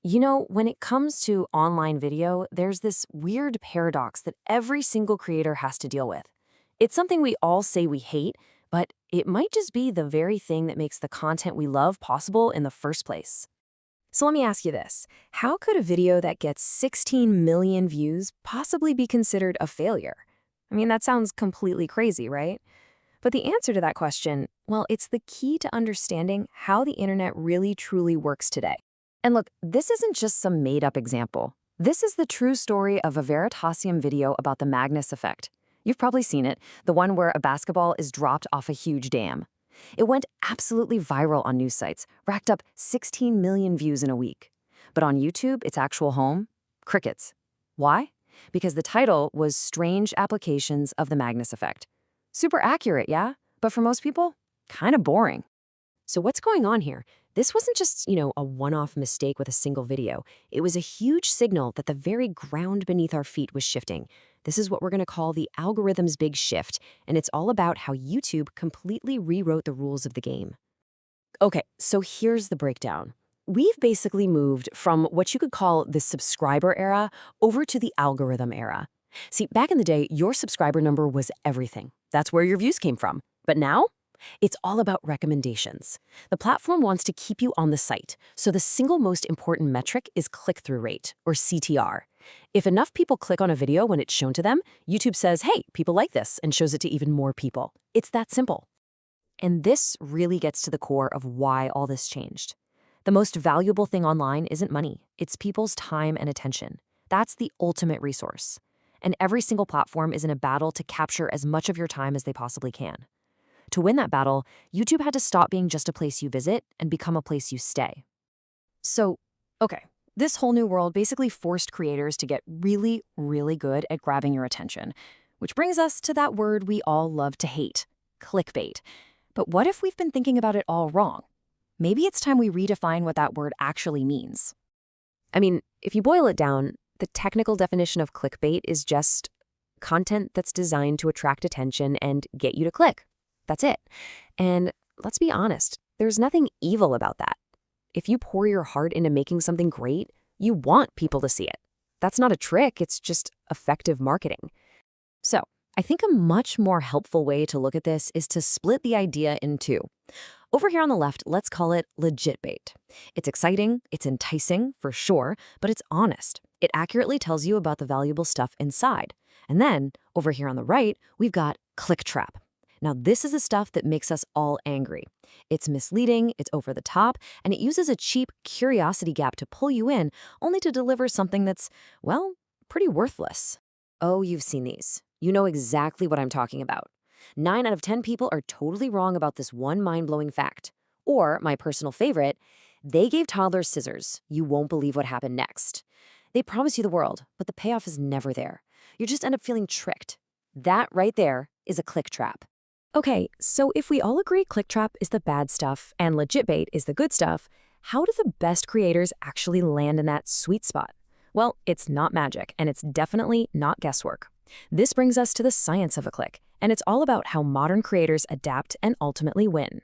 When it comes to online video, there's this weird paradox that every single creator has to deal with. It's something we all say we hate, but it might just be the very thing that makes the content we love possible in the first place. So let me ask you this. How could a video that gets 16 million views possibly be considered a failure? I mean, that sounds completely crazy, right? But the answer to that question, well, it's the key to understanding how the internet really truly works today. And look, this isn't just some made-up example. This is the true story of a Veritasium video about the Magnus effect. You've probably seen it, the one where a basketball is dropped off a huge dam. It went absolutely viral on news sites, racked up 16 million views in a week. But on YouTube, its actual home? Crickets. Why? Because the title was Strange Applications of the Magnus Effect. Super accurate, yeah? But for most people, kind of boring. So what's going on here? This wasn't just, a one-off mistake with a single video. It was a huge signal that the very ground beneath our feet was shifting. This is what we're going to call the algorithm's big shift, and it's all about how YouTube completely rewrote the rules of the game. Okay, so here's the breakdown. We've basically moved from what you could call the subscriber era over to the algorithm era. See, back in the day, your subscriber number was everything. That's where your views came from. But now, it's all about recommendations. The platform wants to keep you on the site, so the single most important metric is click-through rate, or CTR. If enough people click on a video when it's shown to them, YouTube says, hey, people like this, and shows it to even more people. It's that simple. And this really gets to the core of why all this changed. The most valuable thing online isn't money, it's people's time and attention. That's the ultimate resource. And every single platform is in a battle to capture as much of your time as they possibly can. To win that battle, YouTube had to stop being just a place you visit and become a place you stay. So, okay, this whole new world basically forced creators to get really, really good at grabbing your attention, which brings us to that word we all love to hate, clickbait. But what if we've been thinking about it all wrong? Maybe it's time we redefine what that word actually means. I mean, if you boil it down, the technical definition of clickbait is just content that's designed to attract attention and get you to click. That's it. And let's be honest, there's nothing evil about that. If you pour your heart into making something great, you want people to see it. That's not a trick, it's just effective marketing. So, I think a much more helpful way to look at this is to split the idea in two. Over here on the left, let's call it legit bait. It's exciting, it's enticing, for sure, but it's honest. It accurately tells you about the valuable stuff inside. And then, over here on the right, we've got click trap. Now, this is the stuff that makes us all angry. It's misleading, it's over the top, and it uses a cheap curiosity gap to pull you in, only to deliver something that's, well, pretty worthless. Oh, you've seen these. You know exactly what I'm talking about. 9 out of 10 people are totally wrong about this one mind-blowing fact. Or, my personal favorite, they gave toddlers scissors. You won't believe what happened next. They promise you the world, but the payoff is never there. You just end up feeling tricked. That right there is a click trap. Okay, so if we all agree clicktrap is the bad stuff and legit bait is the good stuff, how do the best creators actually land in that sweet spot? Well, it's not magic, and it's definitely not guesswork. This brings us to the science of a click, and it's all about how modern creators adapt and ultimately win.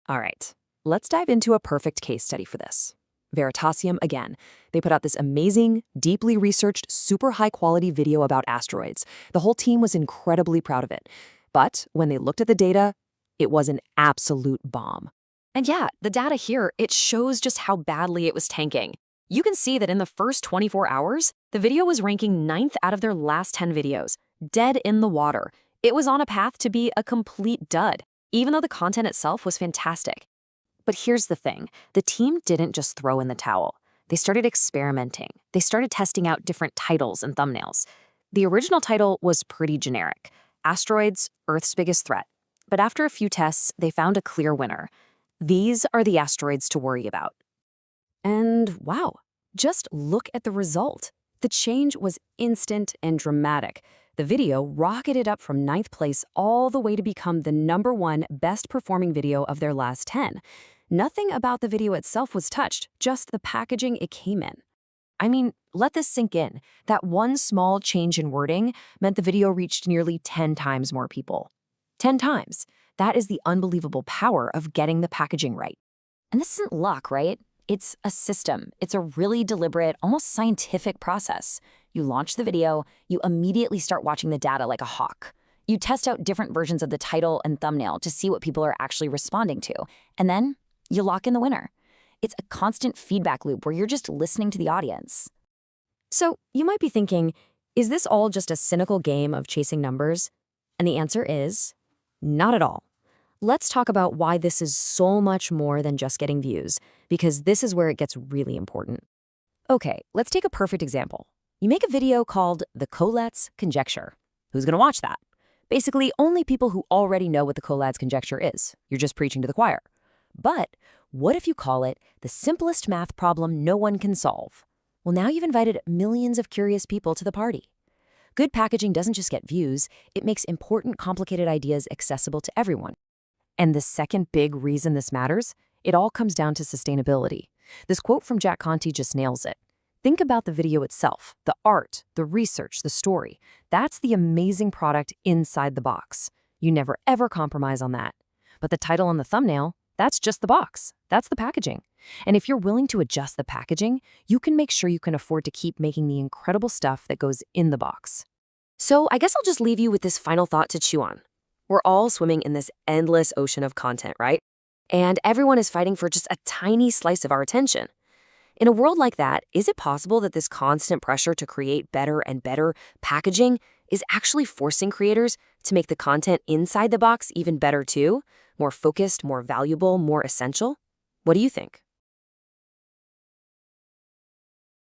All right, let's dive into a perfect case study for this. Veritasium again. They put out this amazing, deeply researched, super high-quality video about asteroids. The whole team was incredibly proud of it. But when they looked at the data, it was an absolute bomb. And yeah, the data here, it shows just how badly it was tanking. You can see that in the first 24 hours, the video was ranking 9th out of their last 10 videos, dead in the water. It was on a path to be a complete dud, even though the content itself was fantastic. But here's the thing, the team didn't just throw in the towel. They started experimenting. They started testing out different titles and thumbnails. The original title was pretty generic. Asteroids, Earth's biggest threat. But after a few tests, they found a clear winner. These are the asteroids to worry about. And wow, just look at the result. The change was instant and dramatic. The video rocketed up from 9th place all the way to become the #1 best performing video of their last 10. Nothing about the video itself was touched, just the packaging it came in. I mean, let this sink in. That one small change in wording meant the video reached nearly 10 times more people. 10 times. That is the unbelievable power of getting the packaging right. And this isn't luck, right? It's a system. It's a really deliberate, almost scientific process. You launch the video, you immediately start watching the data like a hawk. You test out different versions of the title and thumbnail to see what people are actually responding to, and then you lock in the winner. It's a constant feedback loop where you're just listening to the audience. So you might be thinking, is this all just a cynical game of chasing numbers? And the answer is not at all. Let's talk about why this is so much more than just getting views, because this is where it gets really important. Okay, let's take a perfect example. You make a video called The Colette's Conjecture. Who's going to watch that? Basically, only people who already know what the Colette's Conjecture is. You're just preaching to the choir. But what if you call it the simplest math problem no one can solve? Well, now you've invited millions of curious people to the party. Good packaging doesn't just get views, it makes important, complicated ideas accessible to everyone. And the second big reason this matters, it all comes down to sustainability. This quote from Jack Conte just nails it. Think about the video itself, the art, the research, the story. That's the amazing product inside the box. You never ever compromise on that. But the title and the thumbnail, that's just the box. That's the packaging. And if you're willing to adjust the packaging, you can make sure you can afford to keep making the incredible stuff that goes in the box. So I guess I'll just leave you with this final thought to chew on. We're all swimming in this endless ocean of content, right? And everyone is fighting for just a tiny slice of our attention. In a world like that, is it possible that this constant pressure to create better and better packaging is actually forcing creators to make the content inside the box even better too? More focused, more valuable, more essential? What do you think?